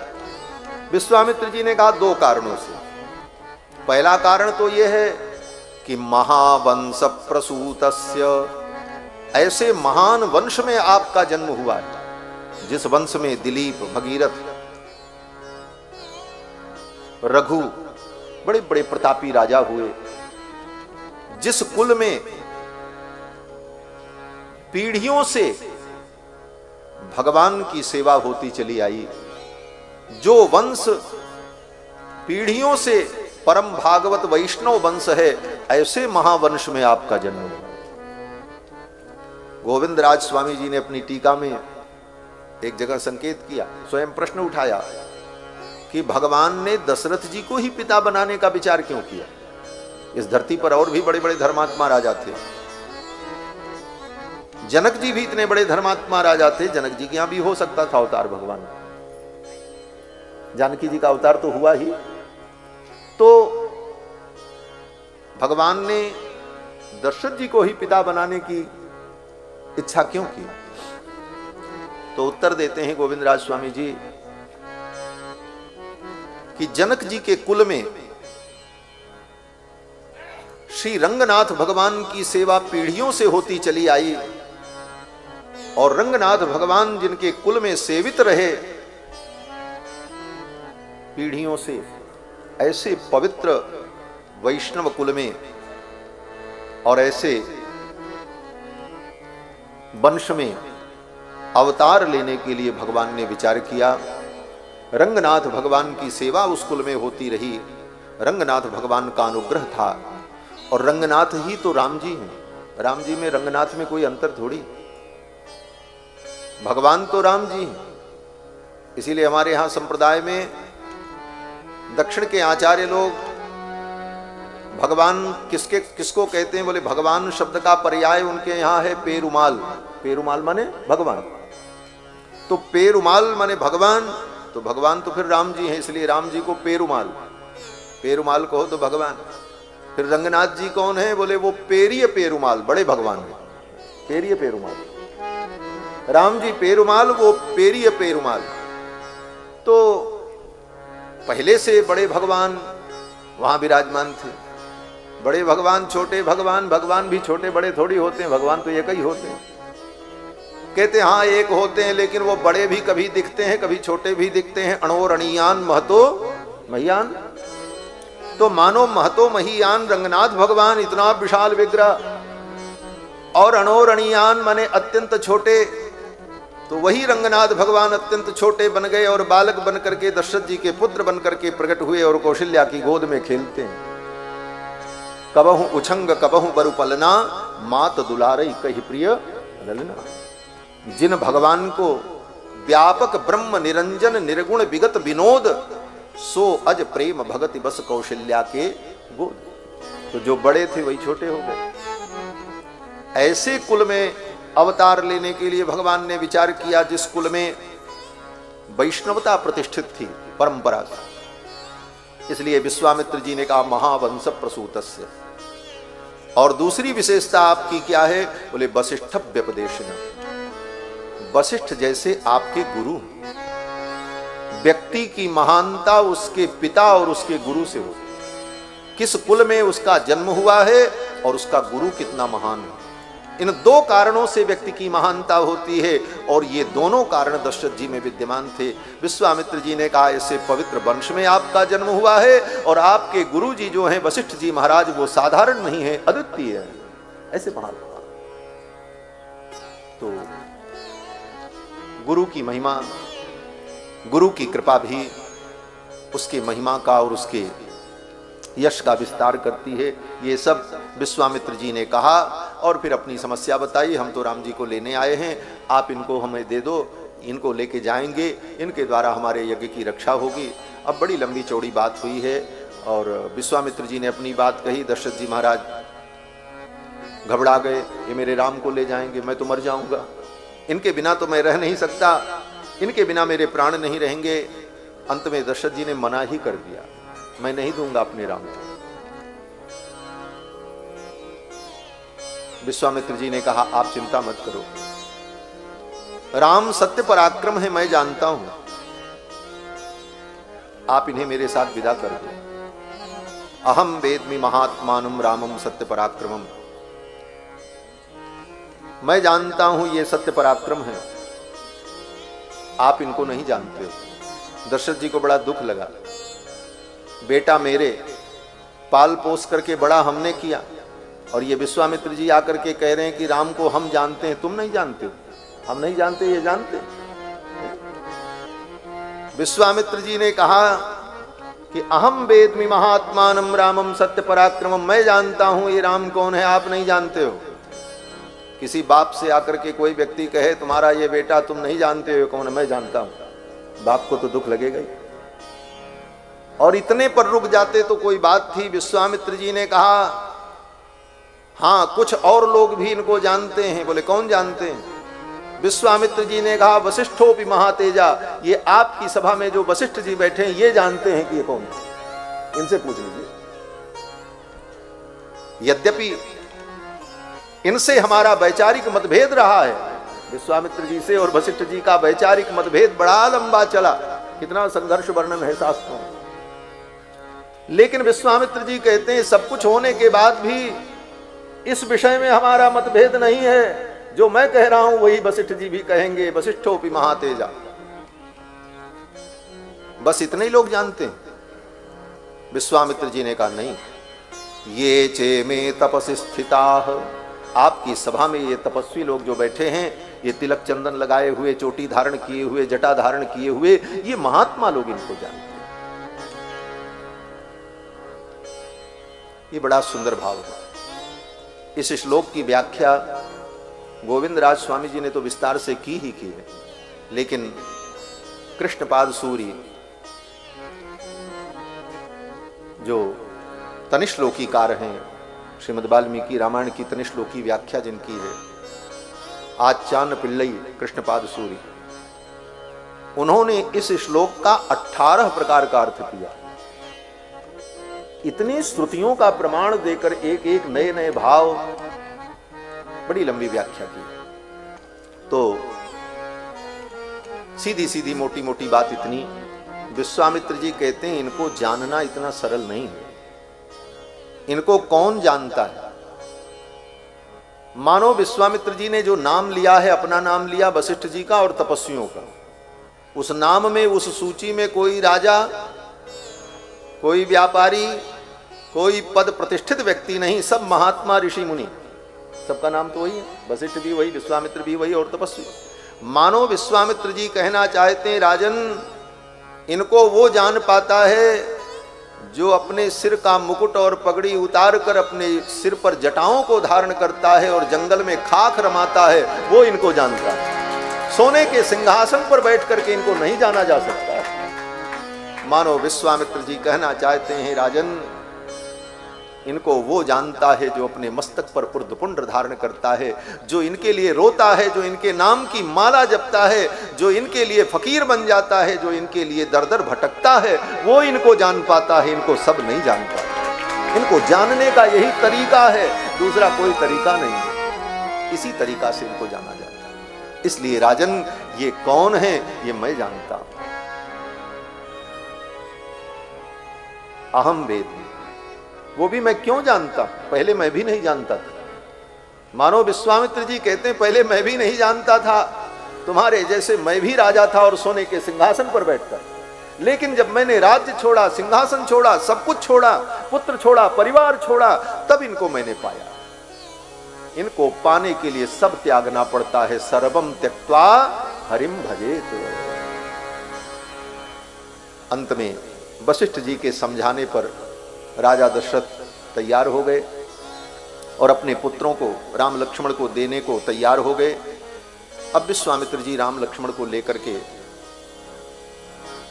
Speaker 1: विश्वामित्र जी ने कहा दो कारणों से। पहला कारण तो यह है कि महावंश प्रसूतस्य, ऐसे महान वंश में आपका जन्म हुआ है, जिस वंश में दिलीप, भगीरथ, रघु बड़े बड़े प्रतापी राजा हुए, जिस कुल में पीढ़ियों से भगवान की सेवा होती चली आई, जो वंश पीढ़ियों से परम भागवत वैष्णव वंश है, ऐसे महावंश में आपका जन्म हुआ। गोविंद राज स्वामी जी ने अपनी टीका में एक जगह संकेत किया, स्वयं प्रश्न उठाया कि भगवान ने दशरथ जी को ही पिता बनाने का विचार क्यों किया? इस धरती पर और भी बड़े बड़े धर्मात्मा राजा थे, जनक जी भी इतने बड़े धर्मात्मा राजा थे, जनक जी के यहां भी हो सकता था अवतार भगवान। जानकी जी का अवतार तो हुआ ही, तो भगवान ने दशरथ जी को ही पिता बनाने की इच्छा क्यों की? तो उत्तर देते हैं गोविंद राज स्वामी जी कि जनक जी के कुल में श्री रंगनाथ भगवान की सेवा पीढ़ियों से होती चली आई, और रंगनाथ भगवान जिनके कुल में सेवित रहे पीढ़ियों से, ऐसे पवित्र वैष्णव कुल में और ऐसे वंश में अवतार लेने के लिए भगवान ने विचार किया। रंगनाथ भगवान की सेवा उस कुल में होती रही, रंगनाथ भगवान का अनुग्रह था, और रंगनाथ ही तो राम जी हैं। राम जी में रंगनाथ में कोई अंतर थोड़ी, भगवान तो राम जी हैं। इसीलिए हमारे यहां संप्रदाय में दक्षिण के आचार्य लोग भगवान किसको कहते हैं? बोले भगवान शब्द का पर्याय उनके यहां है पेरुमाल। पेरुमाल माने भगवान, तो पेरुमाल माने भगवान, तो भगवान तो फिर राम जी हैं, इसलिए राम जी को पेरुमाल, पेरुमाल कहो तो भगवान। फिर रंगनाथ जी कौन है? बोले वो पेरिय पेरुमाल, बड़े भगवान है, पेरिय पेरुमाल। राम जी पेरुमाल, वो पेरिय पेरुमाल। तो पहले से बड़े भगवान वहां विराजमान थे। बड़े भगवान, छोटे भगवान, भगवान भी छोटे बड़े थोड़ी होते हैं, भगवान तो एक ही होते हैं। कहते हैं हाँ एक होते हैं, लेकिन वो बड़े भी कभी दिखते हैं, कभी छोटे भी दिखते हैं। अणोरणीयान महतो महियान, तो मानो महतो महियान रंगनाथ भगवान इतना विशाल विग्रह, और अणोरणीयान माने अत्यंत छोटे, तो वही रंगनाथ भगवान अत्यंत छोटे बन गए और बालक बन करके दशरथ जी के पुत्र बन करके प्रकट हुए और कौशल्या की गोद में खेलते हैं। कबहु उछंग कबहु बरु पलना, मात दुलारई कहि प्रिय ललना। जिन भगवान को व्यापक ब्रह्म निरंजन निर्गुण विगत विनोद, सो अज प्रेम भगति बस कौशल्या के गोद। तो जो बड़े थे वही छोटे हो गए। ऐसे कुल में अवतार लेने के लिए भगवान ने विचार किया जिस कुल में वैष्णवता प्रतिष्ठित थी परंपरा से, इसलिए विश्वामित्र जी ने कहा महावंश प्रसूतस्य। और दूसरी विशेषता आपकी क्या है? बोले वशिष्ठ व्यपदेशना, वशिष्ठ जैसे आपके गुरु। व्यक्ति की महानता उसके पिता और उसके गुरु से होती है, किस कुल में उसका जन्म हुआ है और उसका गुरु कितना महान है। इन दो कारणों से व्यक्ति की महानता होती है, और ये दोनों कारण दशरथ जी में विद्यमान थे। विश्वामित्र जी ने कहा ऐसे पवित्र वंश में आपका जन्म हुआ है, और आपके गुरु जी जो हैं वशिष्ठ जी महाराज, वो साधारण नहीं है, अद्वितीय है। ऐसे महात्मा तो गुरु की महिमा, गुरु की कृपा भी उसके महिमा का और उसके यश का विस्तार करती है। ये सब विश्वामित्र जी ने कहा, और फिर अपनी समस्या बताई। हम तो राम जी को लेने आए हैं, आप इनको हमें दे दो, इनको लेके जाएंगे, इनके द्वारा हमारे यज्ञ की रक्षा होगी। अब बड़ी लंबी चौड़ी बात हुई है, और विश्वामित्र जी ने अपनी बात कही। दशरथ जी महाराज घबरा गए, ये मेरे राम को ले जाएंगे, मैं तो मर जाऊंगा, इनके बिना तो मैं रह नहीं सकता, इनके बिना मेरे प्राण नहीं रहेंगे। अंत में दशरथ जी ने मना ही कर दिया, मैं नहीं दूंगा अपने राम को। विश्वामित्र जी ने कहा आप चिंता मत करो, राम सत्य पराक्रम है, मैं जानता हूं, आप इन्हें मेरे साथ विदा कर दो। अहम वेद्मि महात्मानं रामम सत्य पराक्रमम, मैं जानता हूं ये सत्य पराक्रम है, आप इनको नहीं जानते हो। दशरथ जी को बड़ा दुख लगा, बेटा मेरे पाल पोस करके बड़ा हमने किया, और ये विश्वामित्र जी आकर के कह रहे हैं कि राम को हम जानते हैं, तुम नहीं जानते हो। हम नहीं जानते, ये जानते। विश्वामित्र जी ने कहा कि अहम वेद्मि महात्मानं रामम सत्य पराक्रमम, मैं जानता हूं ये राम कौन है, आप नहीं जानते हो। किसी बाप से आकर के कोई व्यक्ति कहे तुम्हारा ये बेटा तुम नहीं जानते हो कौन है, मैं जानता हूं, बाप को तो दुख लगेगा ही। और इतने पर रुक जाते तो कोई बात थी। विश्वामित्र जी ने कहा हाँ कुछ और लोग भी इनको जानते हैं। बोले कौन जानते हैं? विश्वामित्र जी ने कहा वशिष्ठोपि महातेजा, ये आपकी सभा में जो वशिष्ठ जी बैठे हैं ये जानते हैं कि ये कौन है, इनसे पूछ लीजिए। यद्यपि इनसे हमारा वैचारिक मतभेद रहा है, विश्वामित्र जी से और वशिष्ठ जी का वैचारिक मतभेद बड़ा लंबा चला, कितना संघर्ष वर्णन है शास्त्रों में। लेकिन विश्वामित्र जी कहते हैं सब कुछ होने के बाद भी इस विषय में हमारा मतभेद नहीं है, जो मैं कह रहा हूं वही वशिष्ठ जी भी कहेंगे, वशिष्ठोपि महातेजा। बस इतने ही लोग जानते हैं। विश्वामित्र जी ने कहा नहीं, ये चे में तपसि स्थिताः, आपकी सभा में ये तपस्वी लोग जो बैठे हैं, ये तिलक चंदन लगाए हुए, चोटी धारण किए हुए, जटा धारण किए हुए, ये महात्मा लोग इनको जानते हैं। ये बड़ा सुंदर भाव है। इस श्लोक की व्याख्या गोविंद राज स्वामी जी ने तो विस्तार से की ही की है, लेकिन कृष्णपाद सूरी जो तनिश्लोकीकार हैं, श्रीमद् वाल्मीकि रामायण की तनिश्लोकी व्याख्या जिनकी है आचार्य पिल्लई कृष्णपाद सूरी, उन्होंने इस श्लोक का 18 प्रकार का अर्थ किया। इतनी श्रुतियों का प्रमाण देकर एक एक नए नए भाव, बड़ी लंबी व्याख्या की। तो सीधी सीधी मोटी मोटी बात इतनी, विश्वामित्र जी कहते हैं इनको जानना इतना सरल नहीं है। इनको कौन जानता है? मानो विश्वामित्र जी ने जो नाम लिया है, अपना नाम लिया वशिष्ठ जी का और तपस्वियों का, उस नाम में, उस सूची में कोई राजा, कोई व्यापारी, कोई पद प्रतिष्ठित व्यक्ति नहीं, सब महात्मा ऋषि मुनि, सबका नाम तो वही है। वशिष्ठ भी वही, विश्वामित्र भी वही और तपस्वी। मानो विश्वामित्र जी कहना चाहते हैं राजन, इनको वो जान पाता है जो अपने सिर का मुकुट और पगड़ी उतार कर अपने सिर पर जटाओं को धारण करता है और जंगल में खाक रमाता है, वो इनको जानता है। सोने के सिंहासन पर बैठ करके इनको नहीं जाना जा सकता है। मानो विश्वामित्र जी कहना चाहते हैं राजन, इनको वो जानता है जो अपने मस्तक पर उर्ध्वपुंड धारण करता है, जो इनके लिए रोता है, जो इनके नाम की माला जपता है, जो इनके लिए फकीर बन जाता है, जो इनके लिए दर दर भटकता है, वो इनको जान पाता है। इनको सब नहीं जान पाता। इनको जानने का यही तरीका है, दूसरा कोई तरीका नहीं है। इसी तरीका से इनको जाना जाता है। इसलिए राजन, ये कौन है ये मैं जानता हूं। अहम वेद, वो भी मैं क्यों जानता, पहले मैं भी नहीं जानता था। मानो विश्वामित्र जी कहते हैं पहले मैं भी नहीं जानता था, तुम्हारे जैसे मैं भी राजा था और सोने के सिंहासन पर बैठता, लेकिन जब मैंने राज्य छोड़ा, सिंहासन छोड़ा, सब कुछ छोड़ा, पुत्र छोड़ा, परिवार छोड़ा, तब इनको मैंने पाया। इनको पाने के लिए सब त्यागना पड़ता है। सर्वम त्यक्त्वा हरिम भजेत। अंत में वशिष्ठ जी के समझाने पर राजा दशरथ तैयार हो गए और अपने पुत्रों को राम लक्ष्मण को देने को तैयार हो गए। अब विश्वामित्र जी राम लक्ष्मण को लेकर के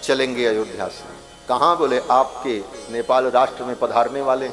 Speaker 1: चलेंगे अयोध्या से। कहाँ? बोले आपके नेपाल राष्ट्र में पधारने वाले